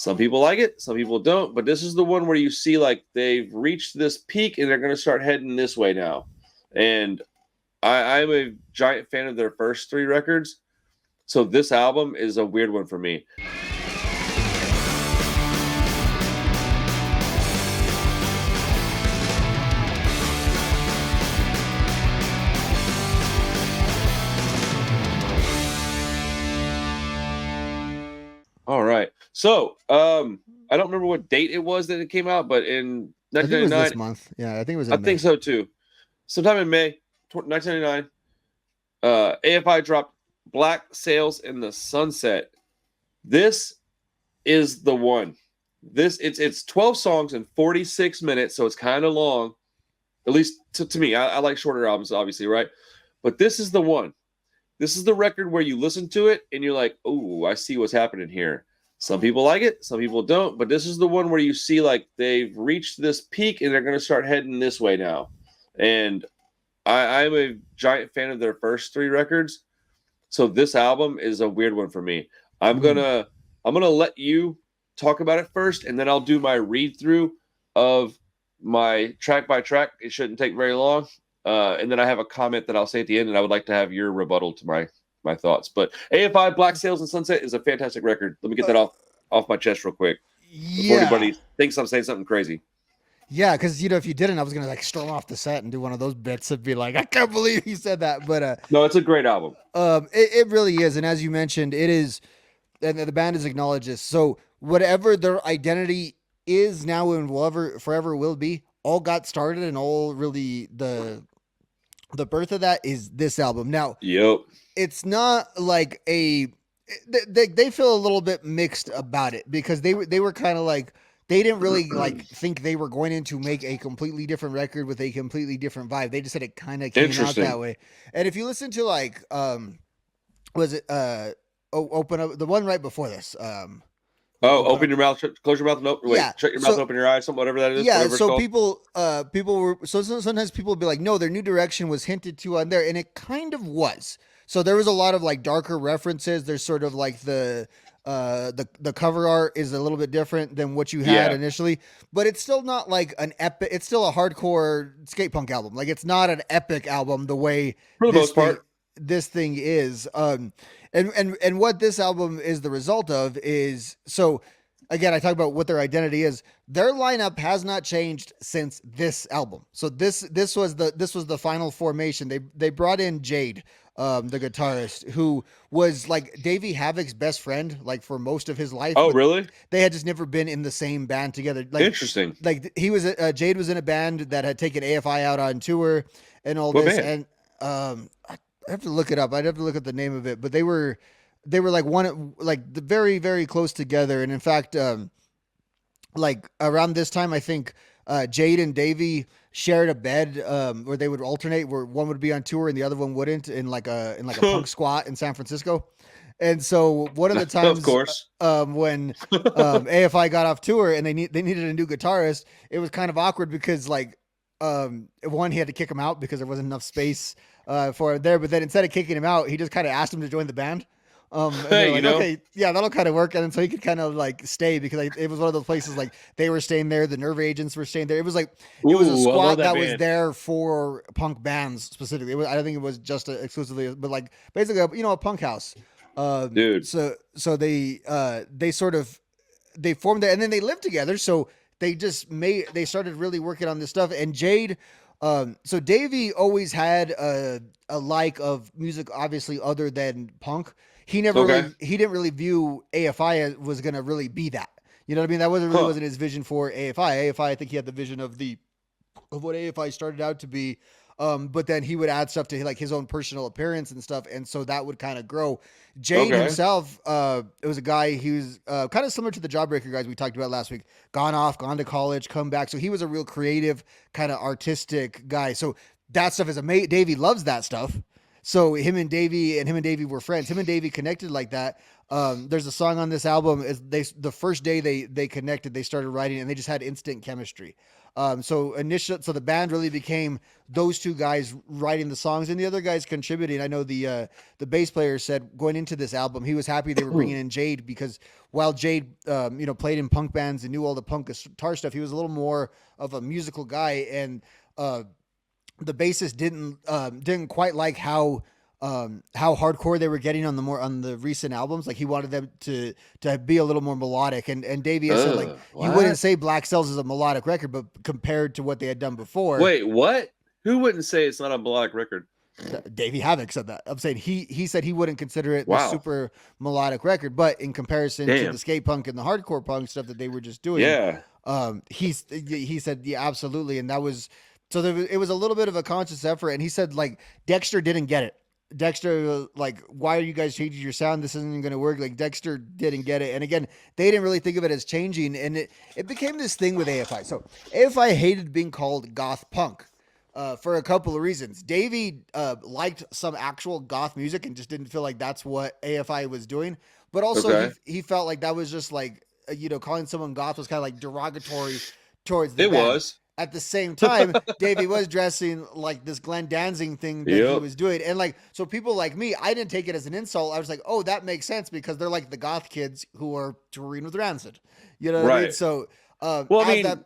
Some people like it, some people don't, but this is the one where you see like they've reached this peak and they're going to start heading this way now. And I'm a giant fan of their first three records. So this album is a weird one for me. All right. So, I don't remember what date it was that it came out, but in I think it was 1999, this month. Yeah, I think it was I in May. think so too. Sometime in May 1999, AFI dropped Black Sails in the Sunset. This is the one. It's 12 songs in 46 minutes, so it's kind of long. At least to me, I like shorter albums, obviously, right? But this is the one. This is the record where you listen to it and you're like, "Oh, I see what's happening here." Some people like it, some people don't, but this is the one where you see like they've reached this peak and they're going to start heading this way now. And I'm a giant fan of their first three records, so this album is a weird one for me. I'm gonna let you talk about it first, and then I'll do my read through of my track by track. It shouldn't take very long, and then I have a comment that I'll say at the end, and I would like to have your rebuttal to my thoughts. But AFI Black Sails and Sunset is a fantastic record. Let me get that off my chest real quick before Yeah. anybody thinks I'm saying something crazy. Yeah, because if you didn't, I was gonna like storm off the set and do one of those bits and be like, I can't believe he said that. But No, it's a great album. it really is, and as you mentioned, it is, and the band has acknowledged this. So whatever their identity is now and will ever forever will be, all got started and all really the birth of that is this album. Now Yep. it's not like they feel a little bit mixed about it because they were kind of like they didn't really like think they were going to make a completely different record with a completely different vibe. They just said it kind of came out Interesting. that way. And if you listen to like was it open up the one right before this Open your mouth, close your mouth, and open. Wait, Yeah, shut your mouth, so- open your eyes, something, whatever that is. yeah, whatever it's so called. people were sometimes people would be like, no, their new direction was hinted to on there, and it kind of was. So there was a lot of like darker references. There's sort of like the cover art is a little bit different than what you had Yeah. initially, but it's still not like an epic. It's still a hardcore skate punk album. Like it's not an epic album the way For the most part. this thing is. And what this album is the result of is so. Again, I talk about what their identity is. Their lineup has not changed since this album. So this was the final formation. They brought in Jade, the guitarist, who was like Davey Havoc's best friend, like for most of his life. Oh, but really? They had just never been in the same band together. Like, Interesting. like he was Jade was in a band that had taken AFI out on tour and all What this. band? And I have to look it up. I'd have to look at the name of it, but they were like one like the very very close together. And in fact, like around this time, I think Jade and Davey shared a bed where they would alternate, where one would be on tour and the other one wouldn't, in like a punk squat in San Francisco. And so one of the times, Of course. when AFI got off tour and they needed a new guitarist, it was kind of awkward because like one, he had to kick him out because there wasn't enough space for him there. But then instead of kicking him out, he just kind of asked him to join the band. And Hey, they're you like, know. okay, yeah, that'll kind of work. And then so he could kind of like stay because like, it was one of those places like they were staying there, the Nerve Agents were staying there. It was like it was a Ooh, I love squad that that was band. there for punk bands specifically. I don't think it was just exclusively, but like basically, a punk house. Dude. So they sort of they formed that, and then they lived together. So they started really working on this stuff. And Jade, so Davey always had a like of music, obviously other than punk. He never Okay. he didn't really view AFI as was going to really be that. You know what I mean? That wasn't his vision for AFI. AFI, I think he had the vision of what AFI started out to be. But then he would add stuff to like his own personal appearance and stuff, and so that would kind of grow. Jade Okay. himself, it was a guy. He was kind of similar to the Jawbreaker guys we talked about last week. Gone to college, come back. So he was a real creative, kind of artistic guy. So that stuff is amazing. Davey loves that stuff. So him and Davey were friends. Him and Davey connected like that. There's a song on this album. Is they the first day they connected, they started writing, and they just had instant chemistry. So the band really became those two guys writing the songs, and the other guys contributing. I know the bass player said going into this album, he was happy they were bringing in Jade, because while Jade, played in punk bands and knew all the punk guitar stuff, he was a little more of a musical guy, and the bassist didn't quite like how hardcore they were getting on the recent albums. Like he wanted them to be a little more melodic. And Davey has said like What? you wouldn't say Black Cells is a melodic record, but compared to what they had done before. Wait, what? Who wouldn't say it's not a melodic record? Davey Havoc said that. I'm saying he said he wouldn't consider it the Wow. super melodic record, but in comparison to Damn. the skate punk and the hardcore punk stuff that they were just doing, Yeah. he said yeah, absolutely, and that was so it was a little bit of a conscious effort, and he said like Dexter didn't get it. Dexter was like, why are you guys changing your sound? This isn't going to work. Like Dexter didn't get it. And again, they didn't really think of it as changing. And it became this thing with AFI. So AFI hated being called goth punk for a couple of reasons. Davey liked some actual goth music and just didn't feel like that's what AFI was doing. But also Okay. he felt like that was just like, calling someone goth was kind of like derogatory towards the It band. was. At the same time, Davey was dressing like this Glenn Danzig thing that he Yep. was doing. And like, so people like me, I didn't take it as an insult. I was like, oh, that makes sense because they're like the goth kids who are touring with Rancid. You know what I mean? Right. So, Well, I mean, that,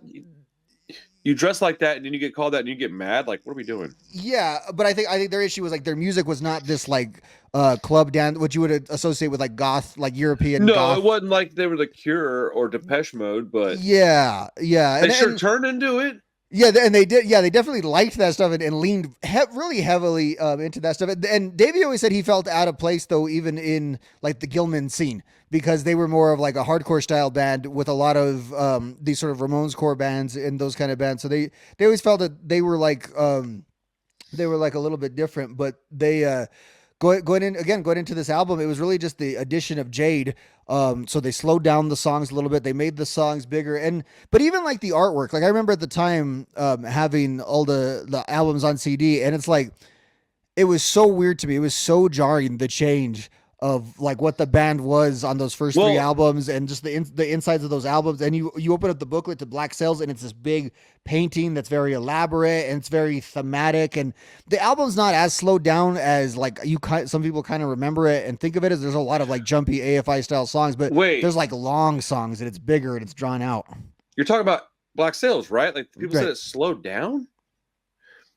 you dress like that and then you get called that and you get mad. Like, what are we doing? yeah, but I think their issue was like their music was not this like club dance, what you would associate with like goth, like European No, goth. it wasn't like they were the Cure or Depeche Mode, but Yeah. they sure turned into it. Yeah, and they did. Yeah, they definitely liked that stuff and leaned really heavily into that stuff. And Davey always said he felt out of place, though, even in like the Gilman scene, because they were more of like a hardcore style band with a lot of these sort of Ramones core bands and those kind of bands. So they always felt that they were like a little bit different. But they going into this album, it was really just the addition of Jade. So they slowed down the songs a little bit. They made the songs bigger, but even like the artwork, like I remember at the time having all the albums on CD, and it's like it was so weird to me. It was so jarring, the change of like what the band was on those first three albums and just the insides of those albums. And you open up the booklet to Black Cells and it's this big painting that's very elaborate and it's very thematic. And the album's not as slowed down as like some people kind of remember it and think of it as there's a lot of like jumpy AFI style songs, but there's like long songs and it's bigger and it's drawn out. You're talking about Black Sails, right? Like people said it slowed down.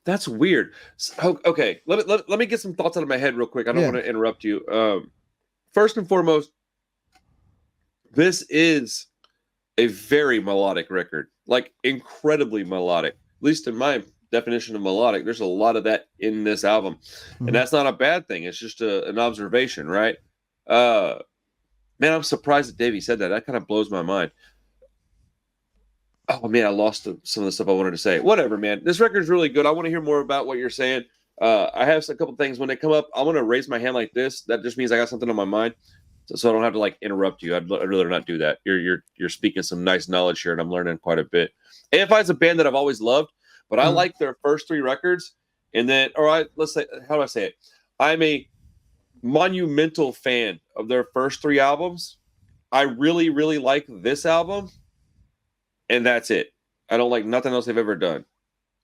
That's weird. So, okay, let me get some thoughts out of my head real quick. I don't want to interrupt you. First and foremost, this is a very melodic record, like incredibly melodic. At least in my definition of melodic, there's a lot of that in this album, and that's not a bad thing. It's just an observation, right? Man, I'm surprised that Davey said that. That kind of blows my mind. Oh man, I lost some of the stuff I wanted to say. Whatever, man. This record is really good. I want to hear more about what you're saying. I have a couple things when they come up. I want to raise my hand like this. That just means I got something on my mind, so I don't have to like interrupt you. I'd rather not do that. You're speaking some nice knowledge here, and I'm learning quite a bit. AFI is a band that I've always loved, but I like their first three records, and then, let's say, how do I say it? I'm a monumental fan of their first three albums. I really, really like this album. And that's it. I don't like nothing else they've ever done.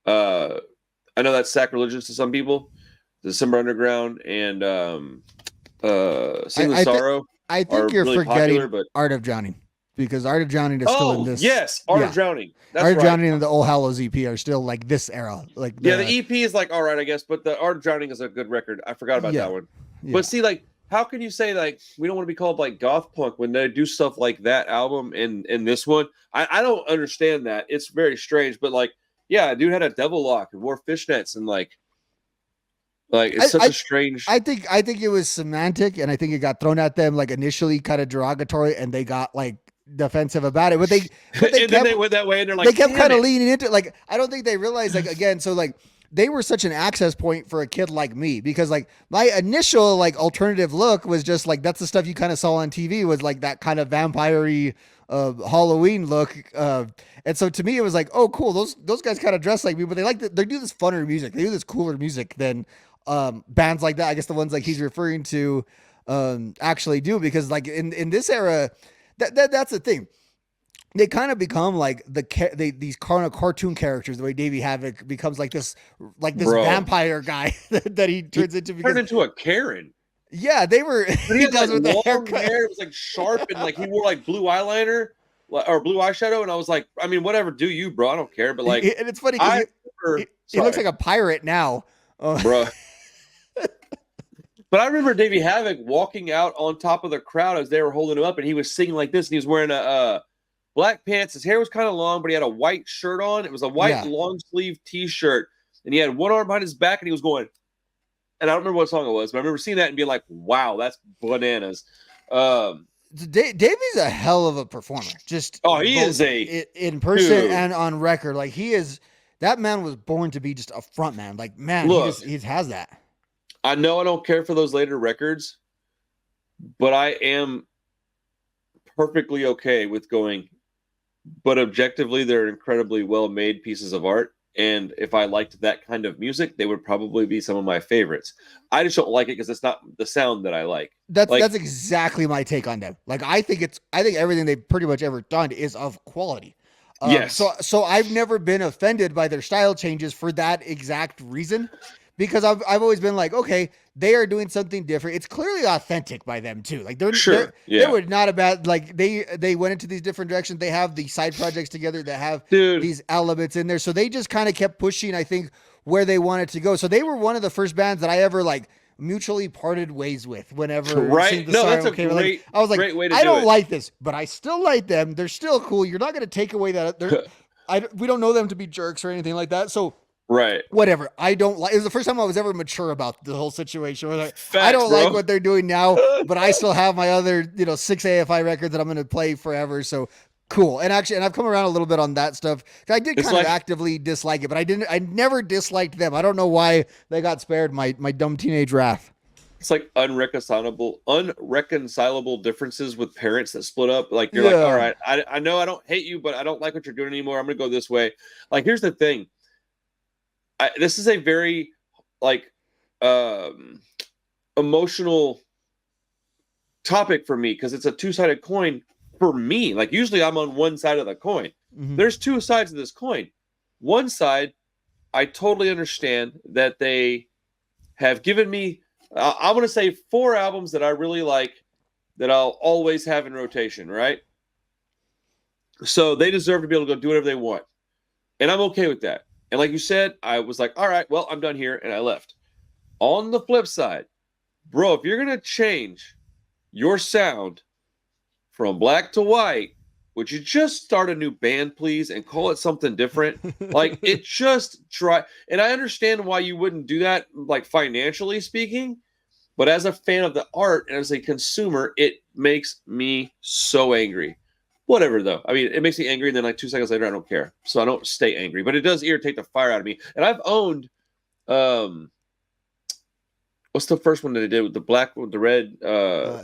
I know that's sacrilegious to some people. December Underground and Sing the Sorrow. I think you're really forgetting popular, but Art of Drowning, because Art of Drowning is still in this. Yes, Art of Drowning. That's Art of right. Drowning and the Old Hallows EP are still like this era. Like the EP is like all right, I guess, but the Art of Drowning is a good record. I forgot about that one. Yeah. But see, like, how can you say like we don't want to be called like goth punk when they do stuff like that album and this one? I don't understand that. It's very strange, but like, yeah, dude had a devil lock and wore fishnets and like it's such a strange. I think it was semantic, and I think it got thrown at them like initially kind of derogatory, and they got like defensive about it. But they then they went that way, and they're like, they kept kind of leaning into it. Like I don't think they realized like again. So like they were such an access point for a kid like me, because like my initial like alternative look was just like that's the stuff you kind of saw on TV, was like that kind of vampire-y Halloween look, and so to me it was like, oh cool, those guys kind of dress like me, but they do this funner music, they do this cooler music than bands like that. I guess the ones like he's referring to actually do, because like in this era, that's the thing. They kind of become like these kind of cartoon characters. The way Davey Havoc becomes like this Bro. vampire guy that he He turns into, turned because into a Karen. yeah, they were But he he had like does with the long haircut. hair. It was like sharp, and like he wore like blue eyeliner or blue eyeshadow. And I was like, I mean, whatever, do you, bro? I don't care. But like, And it's funny because I remember, he looks sorry, like a pirate now. bro. But I remember Davey Havoc walking out on top of the crowd as they were holding him up, and he was singing like this, and he was wearing a black pants. His hair was kind of long, but he had a white shirt on. It was a white Yeah. long sleeve T-shirt, and he had one arm behind his back, and he was going. And I don't remember what song it was, but I remember seeing that and being like, "Wow, that's bananas." Davey's a hell of a performer. Just He is in person dude. and on record. Like he is, that man was born to be just a front man. Like man, Look, he has that. I know I don't care for those later records, but I am perfectly okay with going. But objectively, they're incredibly well-made pieces of art. And if I liked that kind of music, they would probably be some of my favorites. I just don't like it because it's not the sound that I like. That's exactly my take on them. Like I think everything they've pretty much ever done is of quality. Yes. So I've never been offended by their style changes for that exact reason, because I've always been like, okay, they are doing something different. It's clearly authentic by them too. Like they were not about, like they went into these different directions. They have the side projects together that have these elements in there. So they just kind of kept pushing, I think, where they wanted to go. So they were one of the first bands that I ever like mutually parted ways with whenever right. No, that's a great, like, I was like, great way to I don't it. like this, but I still like them. They're still cool. You're not going to take away that. We don't know them to be jerks or anything like that. So right. Whatever. I don't like. It was the first time I was ever mature about the whole situation. Like, Facts, I don't bro. like what they're doing now, but I still have my other, 6 AFI records that I'm going to play forever. So cool. And actually, I've come around a little bit on that stuff. I did kind of actively dislike it, but I never disliked them. I don't know why they got spared my dumb teenage wrath. It's like unreconcilable differences with parents that split up. Like you're like, all right, I know I don't hate you, but I don't like what you're doing anymore. I'm going to go this way. Like, here's the thing. This is a very like emotional topic for me because it's a two-sided coin for me. Like usually I'm on one side of the coin. Mm-hmm. There's two sides of this coin. One side, I totally understand that they have given me, I want to say 4 albums that I really like that I'll always have in rotation, right? So they deserve to be able to go do whatever they want. And I'm okay with that. And like you said, I was like, all right, well, I'm done here. And I left. On the flip side, bro, if you're going to change your sound from black to white, would you just start a new band, please, and call it something different? Like, it just try. And I understand why you wouldn't do that, like financially speaking. But as a fan of the art and as a consumer, it makes me so angry. Whatever, though. I mean, it makes me angry, and then like 2 seconds later, I don't care. So I don't stay angry. But it does irritate the fire out of me. And I've owned, what's the first one that I did with the black with the red?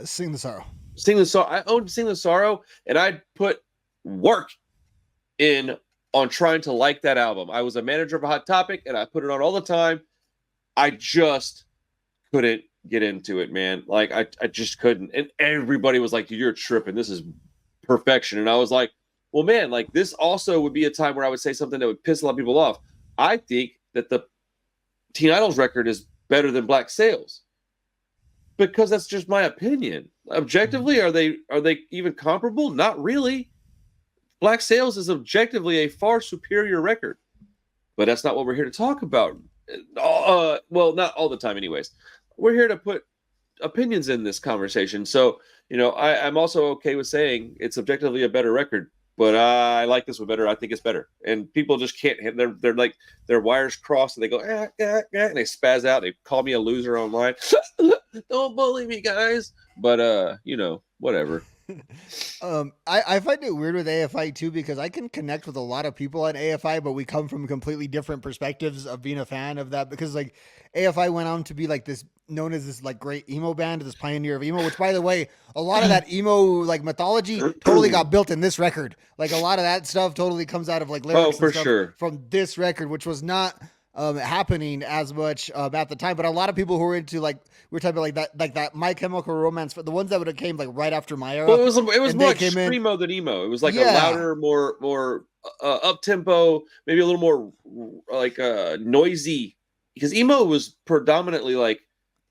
Sing the Sorrow. Sing the Sorrow. I owned Sing the Sorrow, and I put work in on trying to like that album. I was a manager of a Hot Topic, and I put it on all the time. I just couldn't get into it, man. Like, I just couldn't. And everybody was like, you're tripping. This is perfection. And I was like, well, man, like this also would be a time where I would say something that would piss a lot of people off. I think that the Teen Idol's record is better than Black Sails because that's just my opinion. Objectively, are they even comparable? Not really. Black Sails is objectively a far superior record, but that's not what we're here to talk about. Well, not all the time anyways. We're here to put opinions in this conversation. So, I'm also okay with saying it's objectively a better record, but I like this one better. I think it's better. And people just can't, they're like, their wires cross and they go, and they spaz out. They call me a loser online. Don't bully me, guys. But, whatever. I find it weird with AFI too, because I can connect with a lot of people on AFI, but we come from completely different perspectives of being a fan of that, because like AFI went on to be like this, known as this like great emo band, this pioneer of emo, which by the way, a lot of that emo like mythology totally got built in this record. Like a lot of that stuff totally comes out of like lyrics for sure from this record, which was not happening as much at the time. But a lot of people who were into like we're talking about like that My Chemical Romance, for the ones that would have came like right after my Well, era, it was and more they like came in. screamo than emo. It was like a Yeah, louder, more up tempo, maybe a little more like noisy. Because emo was predominantly like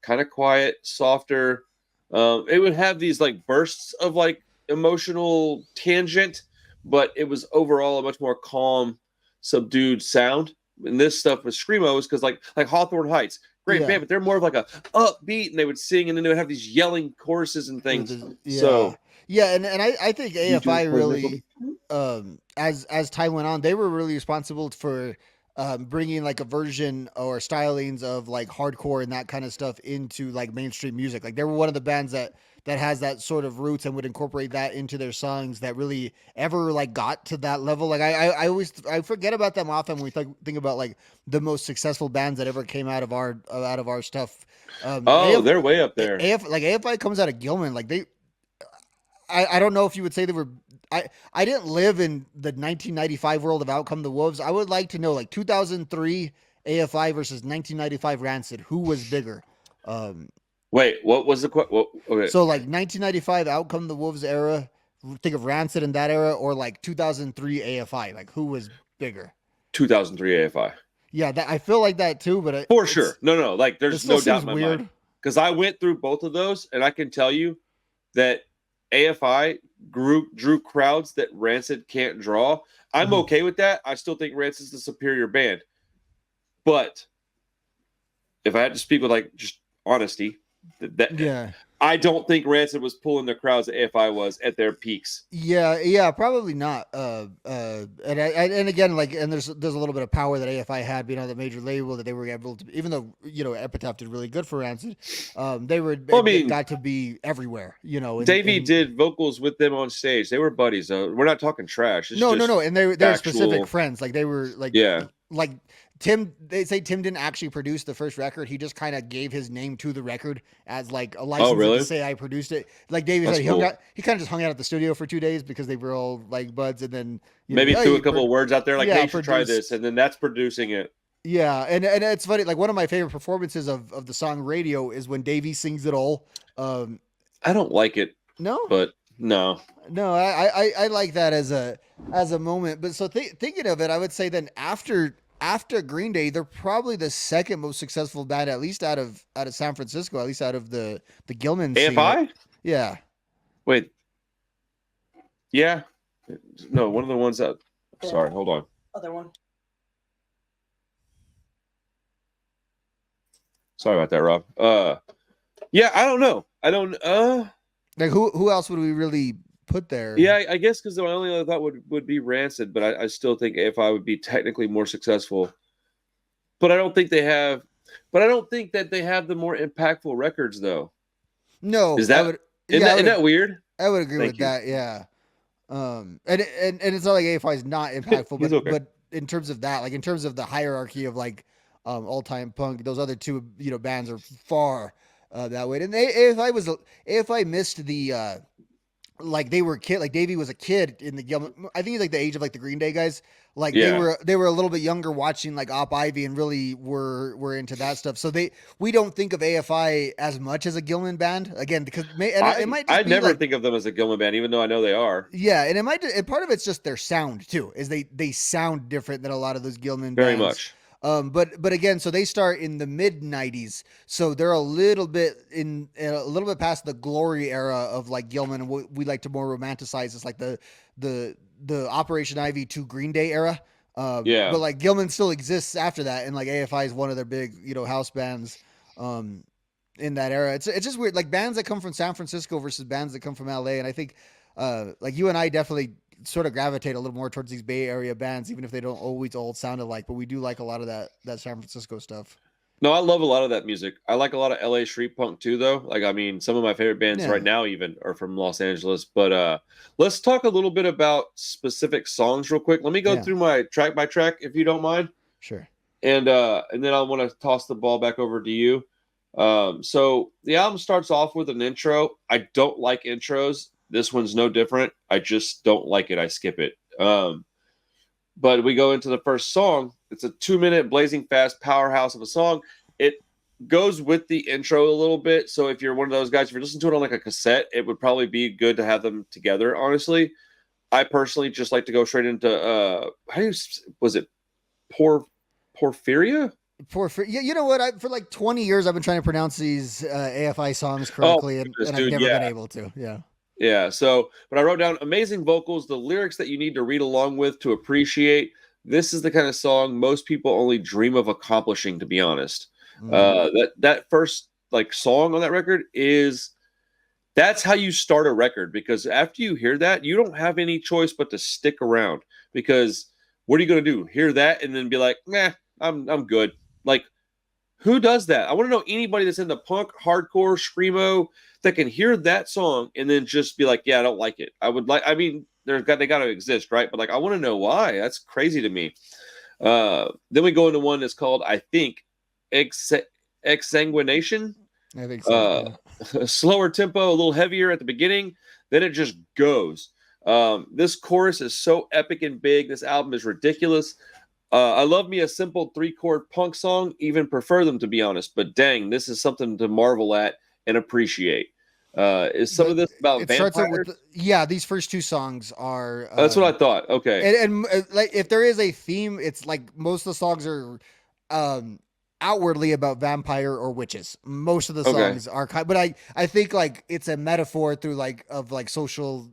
kind of quiet, softer. It would have these like bursts of like emotional tangent, but it was overall a much more calm, subdued sound. And this stuff was screamos because like Hawthorne Heights, great yeah. band, but they're more of like a upbeat, and they would sing, and then they would have these yelling choruses and things. Yeah, So yeah, and I think you do AFI play nickel. really, as time went on, they were really responsible for bringing like a version or stylings of like hardcore and that kind of stuff into like mainstream music. Like they were one of the bands that has that sort of roots and would incorporate that into their songs that really ever like got to that level. Like I always I forget about them often when we think about like the most successful bands that ever came out of our stuff. Oh, they're way up there. AFI comes out of Gilman. Like I don't know if you would say they were. I didn't live in the 1995 world of Out Come the Wolves. I would like to know like 2003 AFI versus 1995 Rancid. Who was bigger? Um, Wait, what was the okay? so like 1995 Out Come the Wolves era. Think of Rancid in that era, or like 2003 AFI. Like who was bigger? 2003 AFI Yeah, I feel like that too. But for sure. No. Like it there's still no doubt seems in my mind weird. because I went through both of those, and I can tell you that AFI drew crowds that Rancid can't draw. I'm Mhm. okay with that. I still think Rancid's the superior band, but if I had to speak with like just honesty, that Yeah. I don't think Rancid was pulling the crowds that AFI was at their peaks. Yeah, probably not. And again, like, and there's a little bit of power that AFI had being on the major label that they were able to, even though Epitaph did really good for Rancid, Well, I they mean, got to be everywhere, Davey and did vocals with them on stage. They were buddies, though. We're not talking trash. It's no, just and they're specific factual. friends. Like they were Yeah. like Tim. They say Tim didn't actually produce the first record. He just kind of gave his name to the record as like a Oh, license to really? say I produced it. Like Davey That's said, he hung cool. out. He kind of just hung out at the studio for 2 days because they were all like buds, and then Maybe oh, threw a couple of words out there like, "Hey, yeah, you should try this," produced. and then that's producing it. Yeah, and it's funny. Like one of my favorite performances of the song "Radio" is when Davey sings it all. Um, I don't like it, no, but no. no, I like that as a moment. But so thinking of it, I would say then after Green Day, they're probably the second most successful band, at least out of San Francisco, at least out of the Gilman scene. Like, AFI? yeah, Wait, yeah, no, one of the ones that. Sorry, hold on. Other one. Sorry about that, Rob. Yeah, I don't know. I don't. like who else would we really put there? Yeah, I guess because the only other thought would be Rancid, but I still think AFI would be technically more successful. But I don't think they have. But I don't think that they have the more impactful records, though. No, Is that isn't that weird? I would agree Thank with you. that. Yeah. And it's not like AFI is not impactful, He's but okay. in terms of that, like in terms of the hierarchy of like all time punk, those other two bands are far that way. And AFI missed the like they were kid like Davey was a kid in the I think he's like the age of like the Green Day guys. Like Yeah. they were a little bit younger watching like Op Ivy and really were into that stuff. So we don't think of AFI as much as a Gilman band again because it might just I be never like think of them as a Gilman band, even though I know they are. yeah, and it might and part of it's just their sound too. Is they sound different than a lot of those Gilman Very bands. much. But again, so they start in the mid '90s, so they're a little bit past the glory era of like Gilman, and we like to more romanticize as like the Operation Ivy to Green Day era. Yeah. But like Gilman still exists after that, and like AFI is one of their big house bands. In that era, it's just weird. Like bands that come from San Francisco versus bands that come from LA, and I think like you and I definitely sort of gravitate a little more towards these Bay Area bands, even if they don't always all sound alike. But we do like a lot of that San Francisco stuff. No, I love a lot of that music. I like a lot of LA street punk too, though. Like, I mean, some of my favorite bands Yeah. right now even are from Los Angeles. But let's talk a little bit about specific songs real quick. Let me go Yeah. through my track by track, if you don't mind. Sure. And then I want to toss the ball back over to you. So the album starts off with an intro. I don't like intros. This one's no different. I just don't like it. I skip it. But we go into the first song. It's a 2-minute blazing fast powerhouse of a song. It goes with the intro a little bit. So if you're one of those guys, if you're listening to it on like a cassette, it would probably be good to have them together. Honestly, I personally just like to go straight into was it Porphyria? Yeah, you know what? For like 20 years, I've been trying to pronounce these AFI songs correctly, and I've never been able to. Yeah. Yeah. So, but I wrote down amazing vocals, the lyrics that you need to read along with to appreciate. This is the kind of song most people only dream of accomplishing, to be honest. That first like song on that record that's how you start a record, because after you hear that, you don't have any choice but to stick around, because what are you going to do? Hear that and then be like, nah, I'm good. Like, who does that? I want to know anybody that's into punk, hardcore, screamo that can hear that song and then just be like, yeah, I don't like it. I mean, they got to exist, right? But like, I want to know why. That's crazy to me. Then we go into one that's called, I think, Exsanguination. I think so. A slower tempo, a little heavier at the beginning, then it just goes. This chorus is so epic and big. This album is ridiculous. I love me a simple 3-chord punk song, even prefer them, to be honest. But dang, this is something to marvel at and appreciate. Is some of this about vampires? These first 2 songs are. That's what I thought. Okay, and like if there is a theme, it's like most of the songs are outwardly about vampire or witches. Most of the songs are but I think like it's a metaphor through like of like social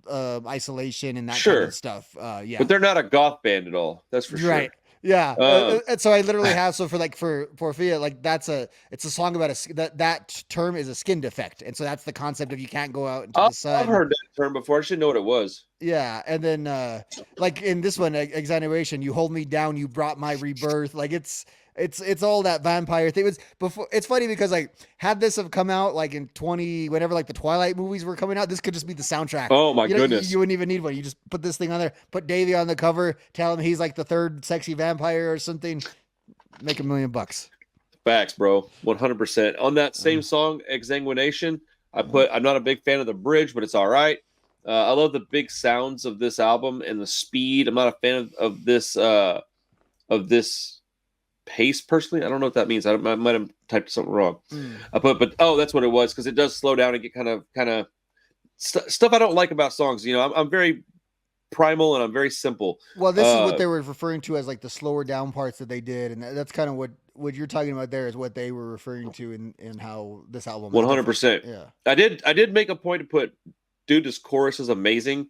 isolation and that kind of stuff. Yeah, but they're not a goth band at all. That's for sure. Right. Yeah. And so I literally have, for Porphyria, like it's a song about that term is a skin defect. And so that's the concept of you can't go out into the sun. I've heard that term before. I should know what it was. Yeah. And then, like in this one, Exoneration, you hold me down, you brought my rebirth. Like it's all that vampire thing. It was before. It's funny because like had this have come out like in whenever like the Twilight movies were coming out, this could just be the soundtrack. Oh my goodness! You wouldn't even need one. You just put this thing on there, put Davey on the cover, tell him he's like the third sexy vampire or something, make $1 million. Facts, bro. 100%. On that same song, Exsanguination, I'm not a big fan of the bridge, but it's all right. I love the big sounds of this album and the speed. I'm not a fan of this pace personally. I don't know what that means. I might have typed something wrong. But that's what it was, because it does slow down and get kind of stuff I don't like about songs. You know, I'm very primal and I'm very simple. Well, this is what they were referring to as like the slower down parts that they did, and that's kind of what you're talking about there is what they were referring to in how this album. 100%. Yeah, I did make a point to put, dude, this chorus is amazing.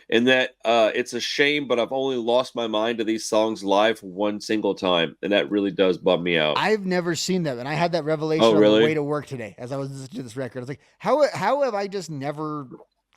And that it's a shame, but I've only lost my mind to these songs live one single time, and that really does bum me out. I've never seen them, and I had that revelation on the way to work today as I was listening to this record. I was like, how have I just never?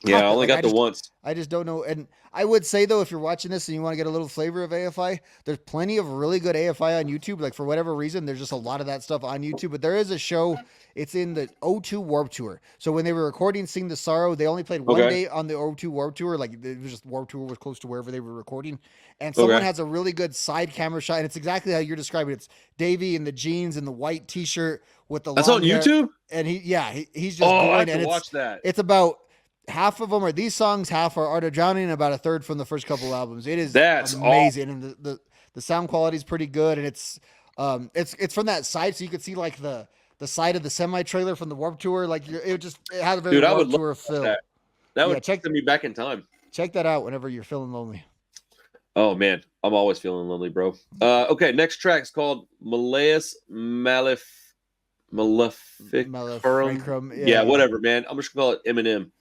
Yeah, I only got the once. I just don't know. And I would say, though, if you're watching this and you want to get a little flavor of AFI, there's plenty of really good AFI on YouTube. Like, for whatever reason, there's just a lot of that stuff on YouTube. But there is a show. It's in the O2 Warped Tour. So when they were recording Sing the Sorrow, they only played one day on the O2 Warped Tour. Like, it was just Warped Tour was close to wherever they were recording. And someone has a really good side camera shot. And it's exactly how you're describing it. It's Davey in the jeans and the white T-shirt with the That's on hair. YouTube? And he's just going. I have to watch that. It's about half of them are these songs, half are Art of Drowning, and about a third from the first couple albums. It is amazing, and the sound quality is pretty good, and it's from that side, so you could see like the side of the semi trailer from the Warped Tour. Like it has a very Warped Tour feel. That would send me back in time. Check that out whenever you're feeling lonely. Oh man, I'm always feeling lonely, bro. Okay, next track is called Malleus Maleficarum. Yeah, whatever, man. I'm just gonna call it Eminem.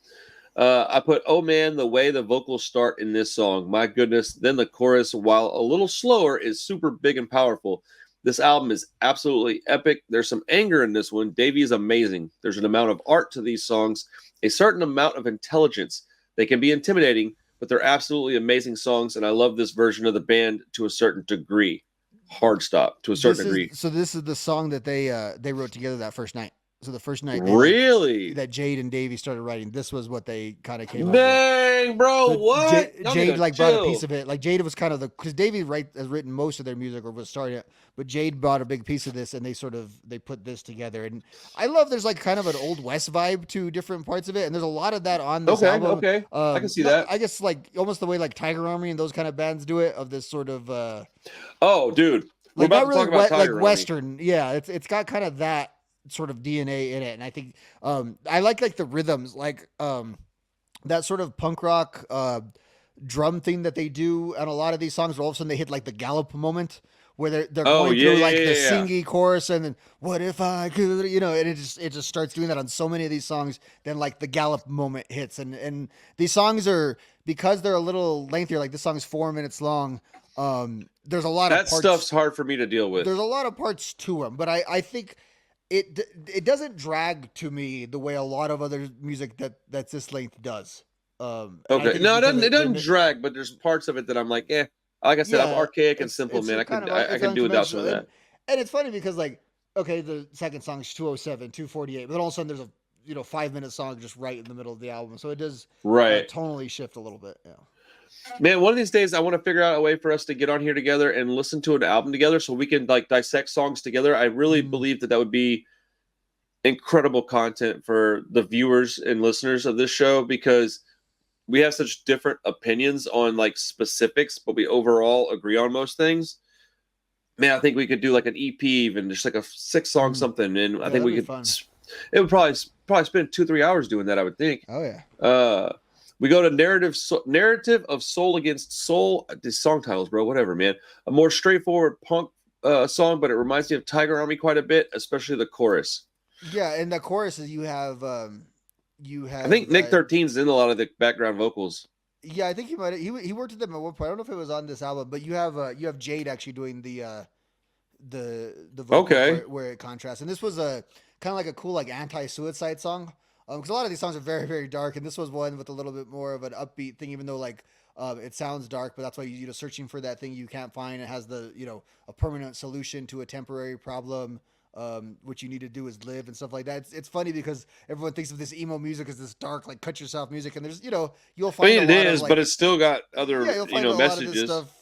I put, oh man, the way the vocals start in this song. My goodness. Then the chorus, while a little slower, is super big and powerful. This album is absolutely epic. There's some anger in this one. Davey is amazing. There's an amount of art to these songs, a certain amount of intelligence. They can be intimidating, but they're absolutely amazing songs. And I love this version of the band to a certain degree. Hard stop to a certain degree. So this is the song that they wrote together that first night. So the first night really that Jade and Davey started writing, this was what they kind of came up with. Dang, bro, So what? Y'all need Jade to like brought a piece chill. of it. Like Jade was kind of because Davey has written most of their music or was starting it, but Jade brought a big piece of this, and they put this together. And I love there's like kind of an old West vibe to different parts of it, and there's a lot of that on this Okay, album. okay. I can see that. I guess like almost the way like Tiger Army and those kind of bands do it, of this sort of Oh, dude, we're like about not to really talk about like Tiger Army. Western. Yeah, it's got kind of that sort of DNA in it, and I think I like the rhythms, like that sort of punk rock drum thing that they do on a lot of these songs, where all of a sudden they hit like the gallop moment, where they're Oh, going yeah, through yeah, like the yeah, yeah. singy chorus, and then what if I could, and it just starts doing that on so many of these songs. Then like the gallop moment hits, and these songs are, because they're a little lengthier. Like this song is 4 minutes long. There's a lot of That parts. stuff's hard for me to deal with. There's a lot of parts to them, but I think it doesn't drag to me the way a lot of other music that's this length does. And I Okay, think it's no, it because doesn't. It doesn't they're drag, but there's parts of it that I'm like, eh. Like I said, I'm yeah, archaic and simple, it's man. kind of I it's can do without some unconventional, of that. and it's funny because like okay, the second song is 207, 248, but then all of a sudden there's a 5 minute song just right in the middle of the album, so it does Right. tonally shift a little bit. Yeah. Man, one of these days I want to figure out a way for us to get on here together and listen to an album together so we can like dissect songs together. I really believe that would be incredible content for the viewers and listeners of this show, because we have such different opinions on like specifics, but we overall agree on most things. Man, I think we could do like an EP, even just like a 6 song something, and I Yeah, think that'd we be could. fun. It would probably spend 2-3 hours doing that, I would think. Oh yeah. We go to narrative of soul against soul. These song titles, bro, whatever, man. A more straightforward punk song, but it reminds me of Tiger Army quite a bit, especially the chorus. Yeah, and the chorus is you I think have Nick 13's in a lot of the background vocals. yeah, I think he worked with them at one point. I don't know if it was on this album, but you have Jade actually doing the vocals Okay. where it contrasts. And this was a kind of like a cool like anti-suicide song. Because a lot of these songs are very, very dark, and this was one with a little bit more of an upbeat thing, even though like it sounds dark, but that's why you searching for that thing you can't find. It has the a permanent solution to a temporary problem. What you need to do is live and stuff like that. It's funny because everyone thinks of this emo music as this dark, like cut yourself music, and there's you'll I find mean, a it lot is, of like but it's still got other yeah, you'll find a lot of this messages. stuff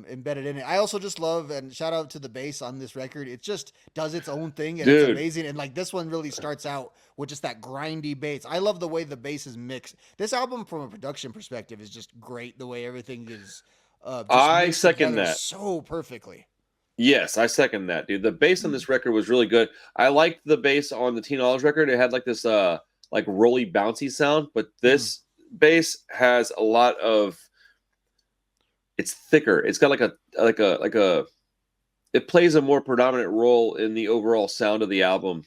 embedded in it. I also just love, and shout out to the bass on this record. It just does its own thing, and it's Dude. amazing. And like this one really starts out with just that grindy bass. I love the way the bass is mixed. This album, from a production perspective, is just great. The way everything is. Just I mixed second together that. so perfectly. Yes, I second that, dude. The bass on this record was really good. I liked the bass on the Teen Knowledge record. It had like this like rolly bouncy sound, but this bass has a lot of, it's thicker. It's got like a it plays a more predominant role in the overall sound of the album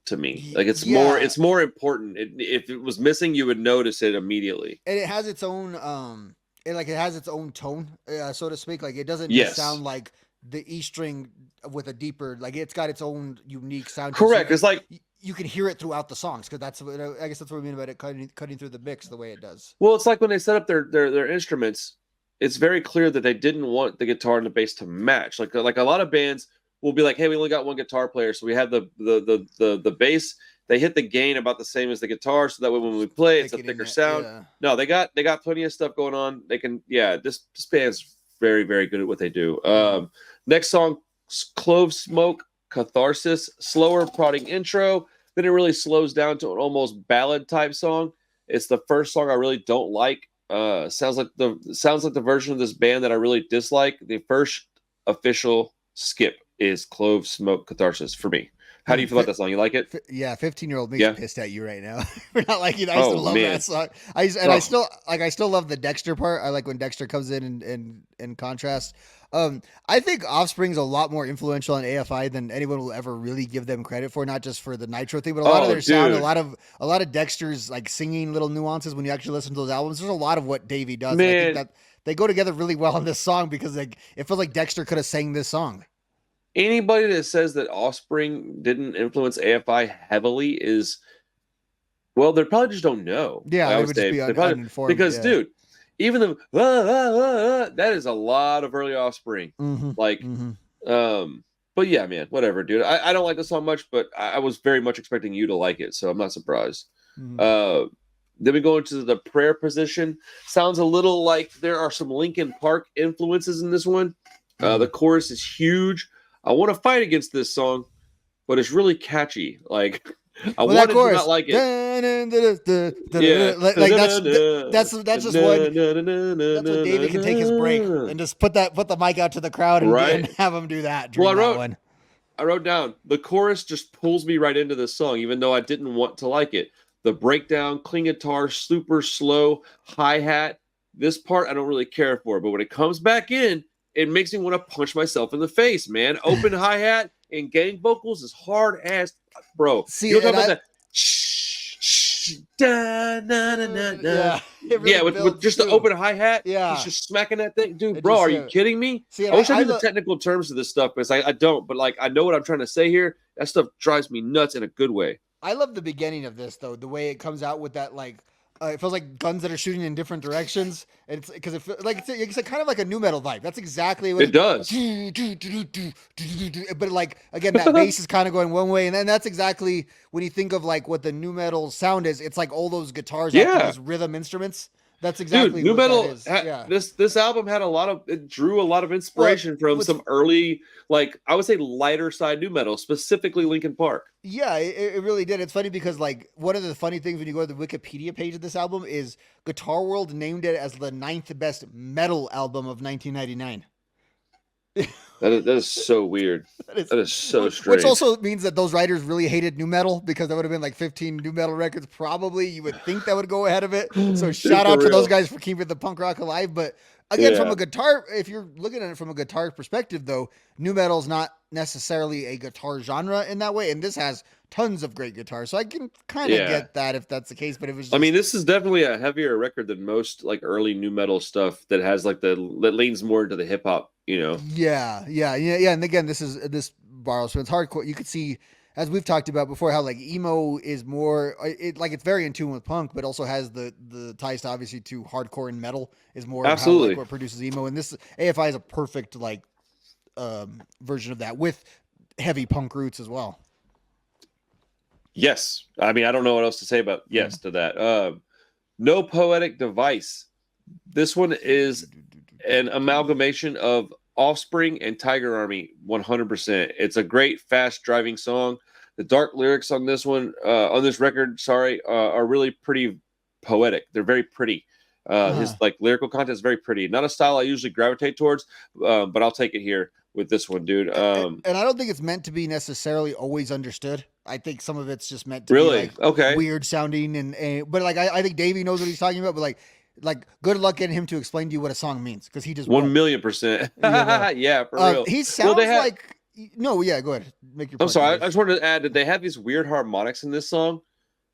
to me. Like it's more important. If it was missing, you would notice it immediately. And it has its own it has its own tone, so to speak. Like it doesn't just sound like the E string with a deeper, like it's got its own unique sound. Correct. It's like you can hear it throughout the songs, because that's I guess that's what we mean about it cutting through the mix the way it does. Well, it's like when they set up their instruments, it's very clear that they didn't want the guitar and the bass to match. Like a lot of bands will be like, hey, we only got one guitar player, so we have the bass. They hit the gain about the same as the guitar, so that way when we play, it's a thicker sound. Yeah. No, they got plenty of stuff going on. They can, this band's very, very good at what they do. Next song, Clove Smoke, Catharsis, slower prodding intro. Then it really slows down to an almost ballad type song. It's the first song I really don't like. Sounds like the version of this band that I really dislike. The first official skip is Clove Smoke, Catharsis for me. How do you feel about that song? You like it? Yeah, 15-year-old me pissed at you right now for not liking it. I used to love that song. I still love the Dexter part. I like when Dexter comes in contrast. I think Offspring's a lot more influential on AFI than anyone will ever really give them credit for. Not just for the Nitro thing, but a lot of their sound, a lot of Dexter's like singing little nuances. When you actually listen to those albums, there's a lot of what Davey does. And I think that they go together really well on this song, because like it feels like Dexter could have sang this song. Anybody that says that Offspring didn't influence AFI heavily is, well, they probably just don't know. Yeah, they would just be uninformed. Because, dude, even the that is a lot of early Offspring. But yeah, man, whatever, dude. I don't like the song much, but I was very much expecting you to like it, so I'm not surprised. Then we go into the prayer position. Sounds a little like there are some Linkin Park influences in this one. The chorus is huge. I want to fight against this song, but it's really catchy. Like I Well, that wanted to chorus, not like it. Yeah. like that's just one. That's when David can take his break and just put the mic out to the crowd and have him do that during that one. I wrote down the chorus just pulls me right into this song, even though I didn't want to like it. The breakdown, clean guitar, super slow hi hat. This part I don't really care for, but when it comes back in, it makes me want to punch myself in the face, man. Open hi hat and gang vocals is hard as, bro. See, you know about that? Da, na, na, na, na. Yeah, with just the open hi hat. Yeah, he's just smacking that thing, dude. Bro, are you kidding me? See, I wish I knew the technical terms of this stuff, but I don't. But like, I know what I'm trying to say here. That stuff drives me nuts in a good way. I love the beginning of this though, the way it comes out with that like. It feels like guns that are shooting in different directions. And it's because it's kind of like a nu metal vibe. That's exactly what it does. But like again, that bass is kind of going one way, and then that's exactly when you think of like what the nu metal sound is. It's like all those guitars, those rhythm instruments. That's exactly nu metal. That is. This album had it drew a lot of inspiration from some early, like I would say, lighter side nu metal, specifically Linkin Park. Yeah, it really did. It's funny because like one of the funny things when you go to the Wikipedia page of this album is Guitar World named it as the 9th best metal album of 1999. That is so weird. That is so strange. Which also means that those writers really hated nu metal because there would have been like 15 nu metal records. Probably you would think that would go ahead of it. So shout out to those guys for keeping the punk rock alive. But again, from a guitar, if you're looking at it from a guitar perspective, though, nu metal is not necessarily a guitar genre in that way. And this has tons of great guitars. So I can kind of get that if that's the case. But it was just, I mean, this is definitely a heavier record than most like early nu metal stuff that has like that leans more into the hip hop, you know? Yeah. And again, this borrows from it's hardcore. You could see, as we've talked about before, how like emo is more it's very in tune with punk, but also has the ties to obviously to hardcore and metal is more absolutely how, what produces emo. And this AFI is a perfect version of that with heavy punk roots as well. Yes. I mean, I don't know what else to say about to that. No Poetic Device. This one is an amalgamation of Offspring and Tiger Army 100%. It's a great fast driving song. The dark lyrics on this one, on this record, are really pretty poetic. They're very pretty. His like lyrical content is very pretty. Not a style I usually gravitate towards, but I'll take it here with this one, dude. And I don't think it's meant to be necessarily always understood. I think some of it's just meant to be like weird sounding, but like I think Davey knows what he's talking about. But like good luck getting him to explain to you what a song means because he just 1,000,000%. Yeah, for real. He sounds like no, yeah. Go ahead, make your point. I'm sorry. I just wanted to add that they have these weird harmonics in this song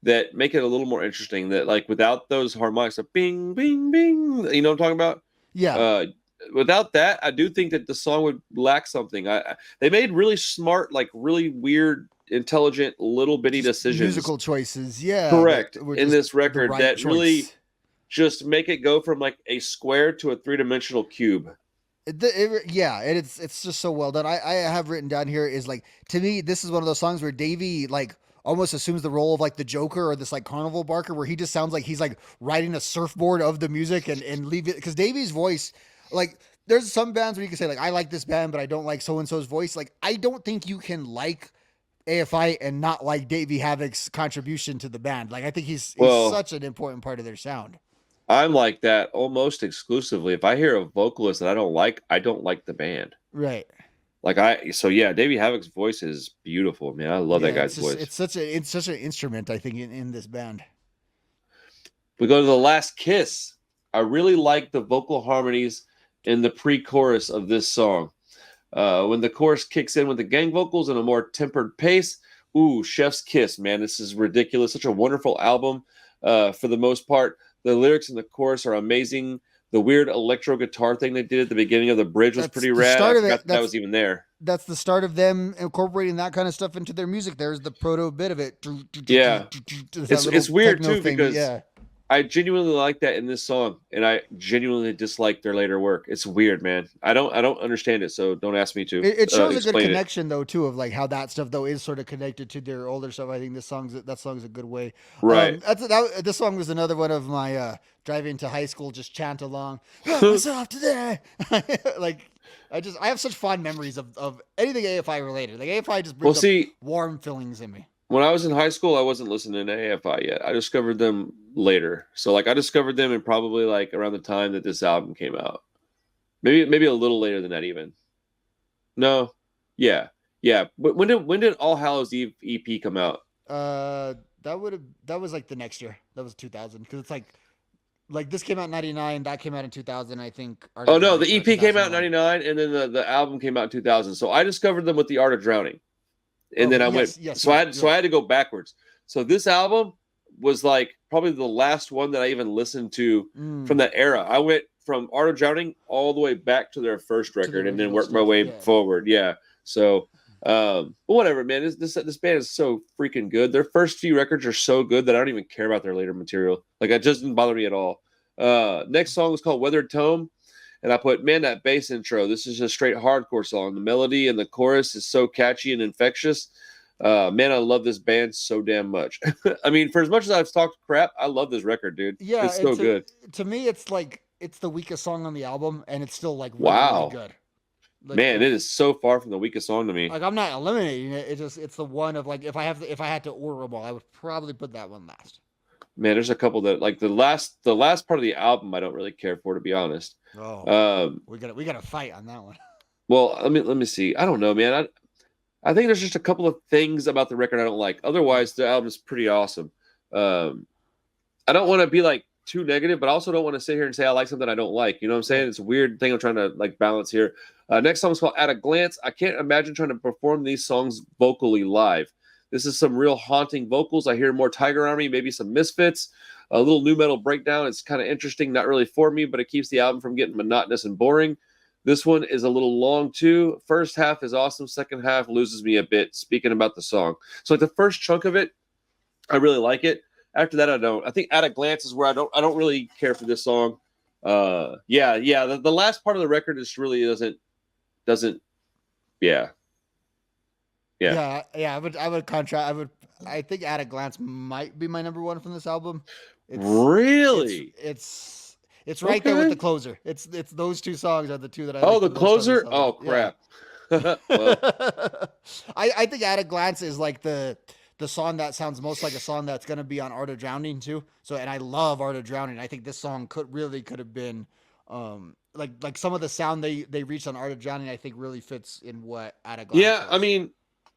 that make it a little more interesting. That like without those harmonics, of bing, bing, bing. You know what I'm talking about? Yeah. Without that, I do think that the song would lack something. They made really smart, like really weird, intelligent, little bitty decisions, musical choices. Yeah, correct. In this record, that really just make it go from like a square to a 3-dimensional cube. It's just so well done. I have written down here is like to me, this is one of those songs where Davey like almost assumes the role of like the Joker or this like carnival barker, where he just sounds like he's like riding a surfboard of the music and leave it because Davey's voice. Like, there's some bands where you can say, like, I like this band, but I don't like so-and-so's voice. Like, I don't think you can like AFI and not like Davey Havok's contribution to the band. Like, I think he's such an important part of their sound. I'm like that almost exclusively. If I hear a vocalist that I don't like the band. Right. Like, Davey Havok's voice is beautiful, man. I love that guy's voice. It's such an instrument, I think, in this band. We go to The Last Kiss. I really like the vocal harmonies in the pre-chorus of this song. When the chorus kicks in with the gang vocals and a more tempered pace, chef's kiss, man. This is ridiculous. Such a wonderful album for the most part. The lyrics in the chorus are amazing. The weird electro guitar thing they did at the beginning of the bridge was pretty rad. I forgot that was even there. That's the start of them incorporating that kind of stuff into their music. There's the proto bit of it. Yeah. It's weird, too, because I genuinely like that in this song, and I genuinely dislike their later work. It's weird, man. I don't understand it, so don't ask me to It shows a good explain it. connection though too of like how that stuff though is sort of connected to their older stuff. I think that song's a good way. Right. This song was another one of my driving to high school just chant along. "Love myself today." Like I have such fond memories of anything AFI related. Like AFI just Well, brings up see, warm feelings in me. when I was in high school, I wasn't listening to AFI yet. I discovered them later. So like I discovered them in probably like around the time that this album came out. Maybe a little later than that even. No. Yeah. Yeah. But when did All Hallows Eve EP come out? That was like the next year. That was 2000 because it's like this came out in 99, that came out in 2000. I think Art Oh of no, Drowning the came out EP in came out in 2001. 99 and then the album came out in 2000. So I discovered them with the Art of Drowning. And then Okay, I went yes, so you're I right. had You're so I right. had to go backwards. So this album was like probably the last one that I even listened to from Mm, that era. I went from Art of Drowning all the way back to their first to the record and then original worked my stuff. way Yeah. forward. Yeah. So but whatever, man. This band is so freaking good. Their first few records are so good that I don't even care about their later material. Like it just didn't bother me at all. Next song is called Weathered Tome. And I put, man, that bass intro. This is a straight hardcore song. The melody and the chorus is so catchy and infectious. Man, I love this band so damn much. I mean, for as much as I've talked crap, I love this record, dude. Yeah, It's and so good. to me it's like it's the weakest song on the album and it's still like really Wow. good. Like Man, if it is so far from the weakest song to me. like I'm not eliminating it, it's the one of like if I had to order them all, I would probably put that one last. Man, there's a couple that like the last part of the album I don't really care for, to be honest. Oh, Um, we got to fight on that one. well, let me see. I don't know, man. I think there's just a couple of things about the record I don't like. Otherwise, the album is pretty awesome. Um, I don't want to be like too negative, but I also don't want to sit here and say I like something I don't like. You know what I'm saying? Right. It's a weird thing I'm trying to like balance here. Next song is called At a Glance. I can't imagine trying to perform these songs vocally live. This is some real haunting vocals. I hear more Tiger Army, maybe some Misfits, a little new metal breakdown. It's kind of interesting, not really for me, but it keeps the album from getting monotonous and boring. This one is a little long too. First half is awesome. Second half loses me a bit. Speaking about the song, so like the first chunk of it, I really like it. After that, I don't. I think At a Glance is where I don't really care for this song. Yeah. The last part of the record just really doesn't. Yeah, yeah. Yeah. I would contrast. I think At a Glance might be my number one from this album. It's Really? it's right there with the Okay. closer. It's those two songs are the two that I Oh, like the the most on this closer. album. Oh Yeah. crap. Well, I think At a Glance is like the song that sounds most like a song that's gonna be on Art of Drowning too. So and I love Art of Drowning. I think this song could have been like some of the sound they reached on Art of Drowning I think really fits in what At a Glance yeah. I was. mean,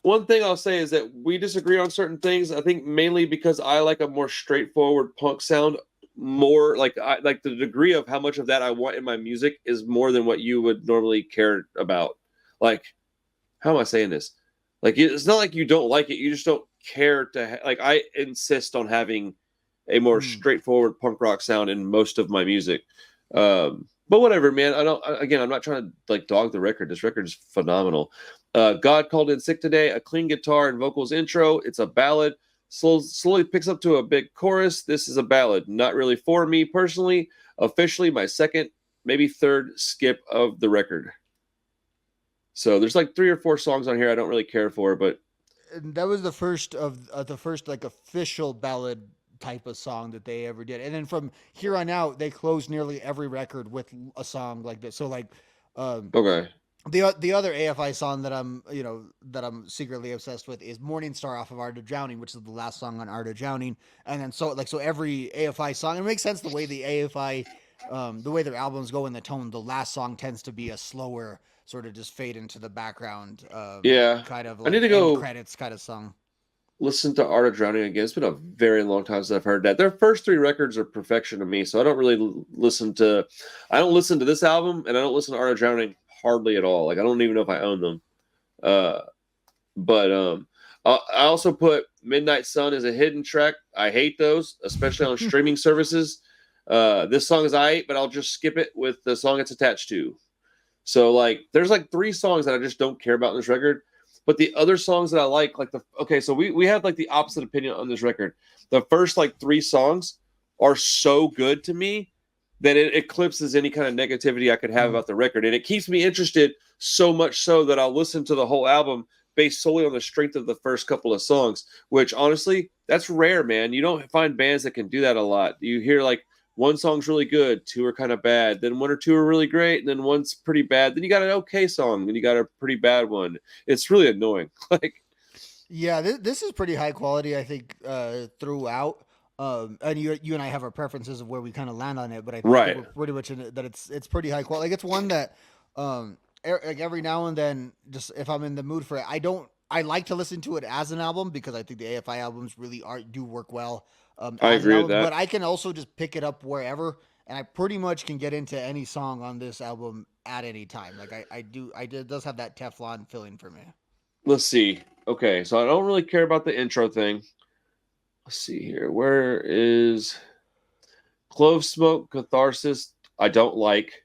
one thing I'll say is that we disagree on certain things. I think mainly because I like a more straightforward punk sound. More like I like the degree of how much of that I want in my music is more than what you would normally care about. Like, how am I saying this? Like, it's not like you don't like it. You just don't care to like. I insist on having a more Hmm. straightforward punk rock sound in most of my music. But whatever, man. I don't. Again, I'm not trying to like dog the record. This record is phenomenal. God Called In Sick Today, a clean guitar and vocals intro. It's a ballad. Slowly picks up to a big chorus. This is a ballad. Not really for me personally. Officially, my second, maybe third skip of the record. So there's like 3 or 4 songs on here I don't really care for, but And that was the first like official ballad type of song that they ever did. And then from here on out, they closed nearly every record with a song like this. So like, um, okay. the other AFI song that I'm secretly obsessed with is Morning Star off of Art of Drowning, which is the last song on Art of Drowning. And then so every AFI song, it makes sense the way the AFI, the way their albums go in the tone. The last song tends to be a slower sort of just fade into the background, Yeah. kind of I need like to end go credits kind of song. listen to Art of Drowning again. It's been a very long time since I've heard that. Their first 3 records are perfection to me, so I don't really listen to. I don't listen to this album, and I don't listen to Art of Drowning hardly at all. Like I don't even know if I own them. Uh, but I also put Midnight Sun as a hidden track. I hate those, especially on streaming services. This song is but I'll just skip it with the song it's attached to. So like, there's like 3 songs that I just don't care about in this record. But the other songs that I like so we have like the opposite opinion on this record. The first like 3 songs are so good to me that it eclipses any kind of negativity I could have about the record. And it keeps me interested so much so that I'll listen to the whole album based solely on the strength of the first couple of songs, which honestly, that's rare, man. You don't find bands that can do that a lot. You hear like one song's really good, two are kind of bad, then one or two are really great, and then one's pretty bad. Then you got an okay song, then you got a pretty bad one. It's really annoying. Like, Yeah, this is pretty high quality, I think, throughout. And you and I have our preferences of where we kind of land on it, but I think right. we're pretty much in it, that it's pretty high quality. Like it's one that, like every now and then, just if I'm in the mood for it, I like to listen to it as an album because I think the AFI albums really do work well I as an agree with album. that. But I can also just pick it up wherever, and I pretty much can get into any song on this album at any time. Like it does have that Teflon feeling for me. Let's see. Okay, so I don't really care about the intro thing. Let's see here. Where is Clove Smoke Catharsis? I don't like.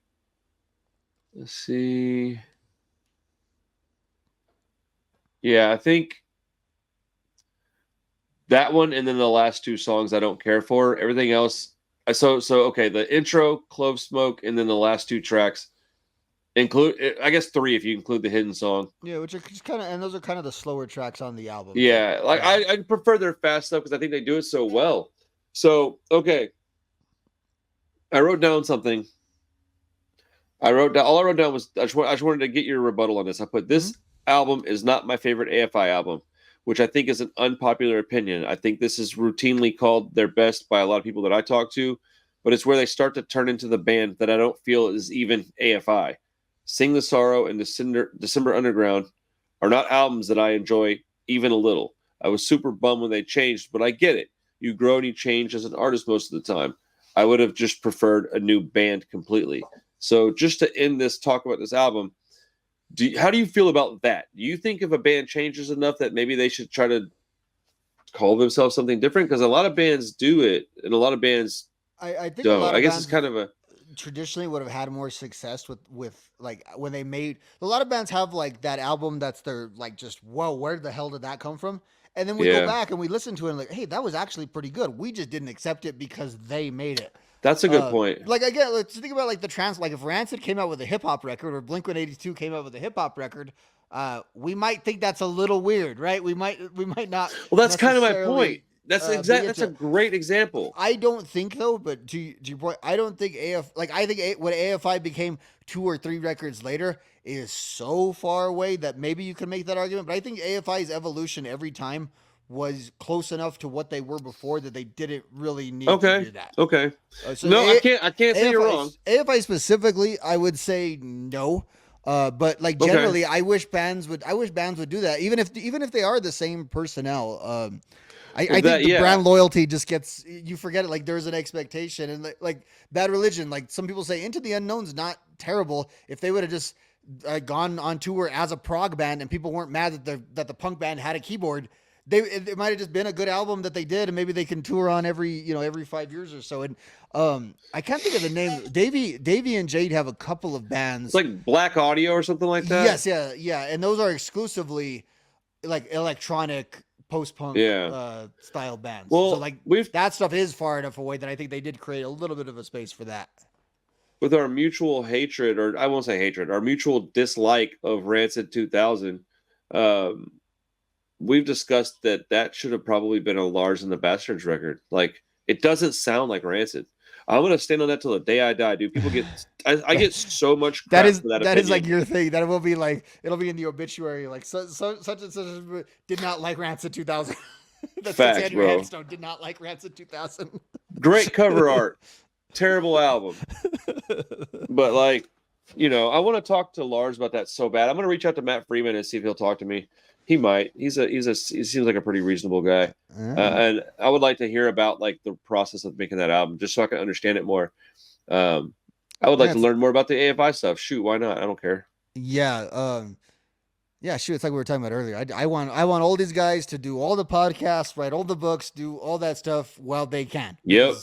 Let's see. Yeah, I think that one and then the last two songs I don't care for. Everything else, so okay. The intro, Clove Smoke, and then the last two tracks include. I guess three if you include the hidden song. Yeah, which are just kind of, and those are kind of the slower tracks on the album. Yeah, Too. like I prefer their fast stuff because I think they do it so well. So okay, I wrote down something. All I wrote down was I just wanted to get your rebuttal on this. I put this album is not my favorite AFI album, which I think is an unpopular opinion. I think this is routinely called their best by a lot of people that I talk to, but it's where they start to turn into the band that I don't feel is even AFI. Sing the Sorrow and December Underground are not albums that I enjoy even a little. I was super bummed when they changed, but I get it. You grow and you change as an artist most of the time. I would have just preferred a new band completely. So just to end this talk about this album, how do you feel about that? Do you think if a band changes enough that maybe they should try to call themselves something different? Because a lot of bands do it, and a lot of bands I think don't. a lot I of guess bands it's kind of a traditionally would have had more success with like when they made a lot of bands have like that album that's their like just whoa, where the hell did that come from? And then we go back and we listen to it and like, hey, that was actually pretty good. We just didn't accept it because they made it. That's a good point. Like again, let's think about like like if Rancid came out with a hip hop record or Blink-182 came out with a hip hop record, we might think that's a little weird, right? We might not. Well, that's kind of my point. That's That's a great example. I don't think though, but to your point, I don't think I think when AFI became 2 or 3 records later is so far away that maybe you can make that argument. But I think AFI's evolution every time was close enough to what they were before that they didn't really need to do that. Okay. So no, I can't say you're wrong. AFI specifically, I would say no. But like generally, I wish bands would do that, even if they are the same personnel. I think the brand loyalty just gets, you forget it. Like there's an expectation, and like Bad Religion, like some people say Into the Unknown's not terrible. If they would have just gone on tour as a prog band and people weren't mad that the punk band had a keyboard, it might have just been a good album that they did, and maybe they can tour on every 5 years or so. And I can't think of the name. Davey and Jade have a couple of bands. It's like Black Audio or something like that. Yes, yeah, and those are exclusively like electronic post-punk style bands. Well, so like that stuff is far enough away that I think they did create a little bit of a space for that. With our mutual hatred, or I won't say hatred, our mutual dislike of Rancid 2000, we've discussed that should have probably been a Lars and the Bastards record. Like, it doesn't sound like Rancid. I'm gonna stand on that till the day I die, dude. People get, I get so much crap for that opinion. Is like your thing. That will be like, it'll be in the obituary. Like such and such did not like Rancid 2000. That's Facts, bro. Headstone did not like Rancid 2000. Great cover art, terrible album. But like, I want to talk to Lars about that so bad. I'm gonna reach out to Matt Freeman and see if he'll talk to me. He might. He seems like a pretty reasonable guy, and I would like to hear about like the process of making that album, just so I can understand it more. I would like to learn more about the AFI stuff. Shoot, why not? I don't care. Yeah, yeah. Shoot, it's like we were talking about earlier. I want all these guys to do all the podcasts, write all the books, do all that stuff while they can. Yep.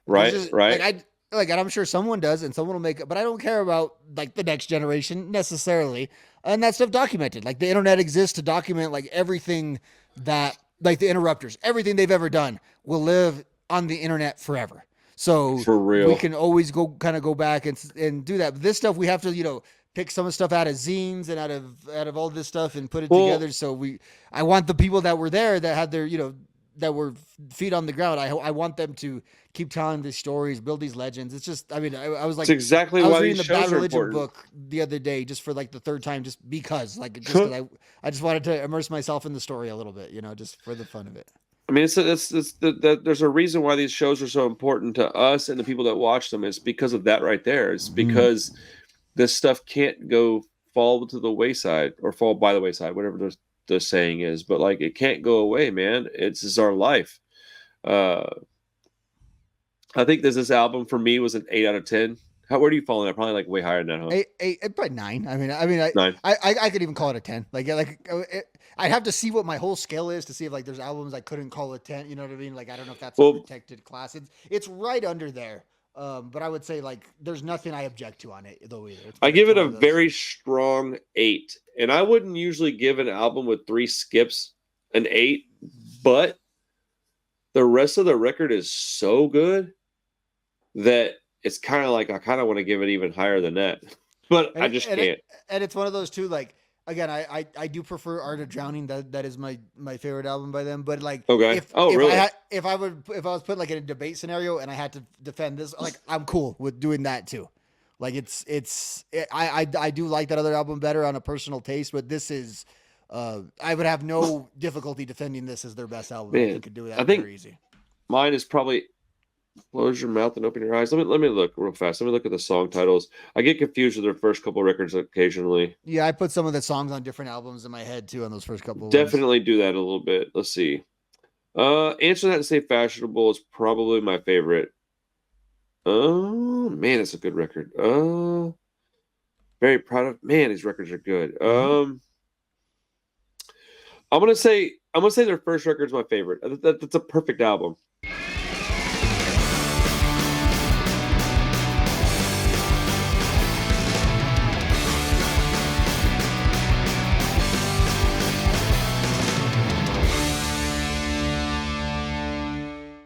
Right. And I'm sure someone does, and someone will make it, but I don't care about like the next generation necessarily. And that stuff documented. Like the internet exists to document like everything that, like the Interrupters, everything they've ever done will live on the internet forever. So For we real. can always go back and do that. But this stuff we have to, pick some of the stuff out of zines and out of all this stuff and put it Well, together. So I want the people that were there that had their, that were feet on the ground. I want them to keep telling these stories, build these legends. It's just, I mean, I was it's like, exactly I was why reading these the Bad shows are Religion important. book the other day just for like the third time, just because I just wanted to immerse myself in the story a little bit, just for the fun of it. I mean, there's a reason why these shows are so important to us and the people that watch them. It's because of that right there. It's because this stuff can't go fall to the wayside or fall by the wayside, whatever the saying is. But like, it can't go away, man. It's just our life. Uh, I think this album for me was an 8 out of 10. Where do you fall in that? Probably like way higher than that, huh? Probably nine. Nine. I could even call it a 10. I'd have to see what my whole scale is to see if like there's albums I couldn't call a 10. You know what I mean? Like I don't know if that's a Well, protected class. It's right under there. But I would say like there's nothing I object to on it though either. I give it one a of those. very strong 8, and I wouldn't usually give an album with 3 skips an 8, but the rest of the record is so good that it's kind of like I kind of want to give it even higher than that, but I just can't. And it's one of those too. Like again, I do prefer Art of Drowning. That is my favorite album by them. But like, Okay. if Really? if I was put like in a debate scenario and I had to defend this, like I'm cool with doing that too. Like I do like that other album better on a personal taste, but this is. I would have no difficulty defending this as their best album. Man, I could do that I think very easy. mine is probably Close Your Mouth and Open Your Eyes. Let me look real fast. Let me look at the song titles. I get confused with their first couple records occasionally. Yeah, I put some of the songs on different albums in my head too on those first couple ones. Definitely do that a little bit. Let's see. Answer That and Stay Fashionable is probably my favorite. Oh man, it's a good record. Very proud of man, these records are good. I'm gonna say their first record is my favorite. That's a perfect album.